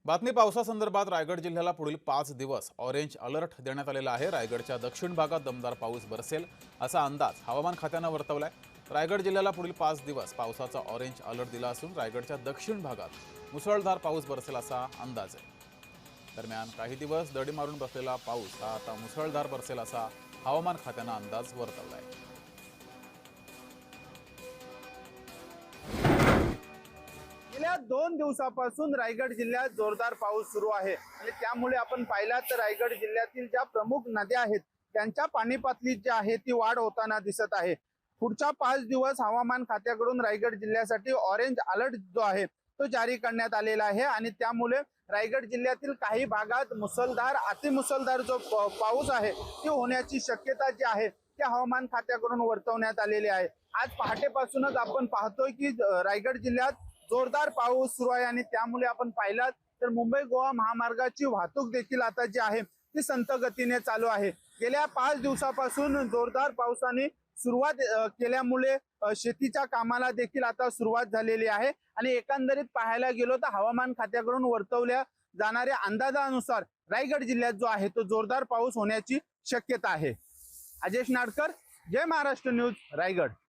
बातमी पावसासंदर्भात रायगड जिल्ह्याला पुढील 5 दिवस ऑरेंज अलर्ट देण्यात आलेला आहे। रायगडच्या दक्षिण भागात दमदार पाऊस बरसेल असा अंदाज हवामान खात्यानं वर्तवलाय। रायगड जिल्ह्याला पुढील 5 दिवस पावसाचा ऑरेंज अलर्ट दिला असून रायगडच्या दक्षिण भागात मुसळधार पाऊस बरसेल असा अंदाज आहे। दरम्यान काही दिवस दडी मारून बसलेला पाऊस हा आता मुसळधार बरसेल असा हवामान खात्यानं अंदाज वर्तवलाय। गेल्या 2 दिवसापासून रायगड जिल्ह्यात जोरदार पाऊस सुरू आहे आणि त्यामुळे आपण पाहिला तर रायगड जिल्ह्यातील ज्या प्रमुख नद्या आहेत त्यांच्या पाणी पातळीत जी आहे ती वाढ होताना दिसत आहे। पुढच्या 5 दिवस हवामान खात्याकडून रायगड जिल्ह्यासाठी ऑरेंज अलर्ट जो आहे तो जारी करण्यात आलेला आहे आणि त्यामुळे रायगड जिल्ह्यातील काही भागात मुसळधार अतिमुसळधार जो पाऊस आहे ती होण्याची शक्यता जी आहे ते हवामान खात्याकडून वर्तवण्यात आलेली आहे। आज पहाटेपासूनच आपण पाहतोय की रायगड जिल्ह्यात जोरदार पाऊस सुरू आहे आणि त्यामुळे आपण पाहिलात तर मुंबई गोवा महामार्गाची वाहतूक देखील आता जी आहे ती संथ गतीने चालू आहे। गेल्या 5 दिवसापासून जोरदार पावसाने सुरुवात केल्यामुळे शेतीच्या कामाला देखील आता सुरुवात झालेली आहे आणि एकंदरीत पाहायला गेलो तर हवामान खात्याकडून वर्तवल्या जाणाऱ्या अंदाजानुसार रायगड जिल्ह्यात जो आहे तो जोरदार पाऊस होण्याची शक्यता आहे। अजेश नाडकर, जय महाराष्ट्र न्यूज, रायगड।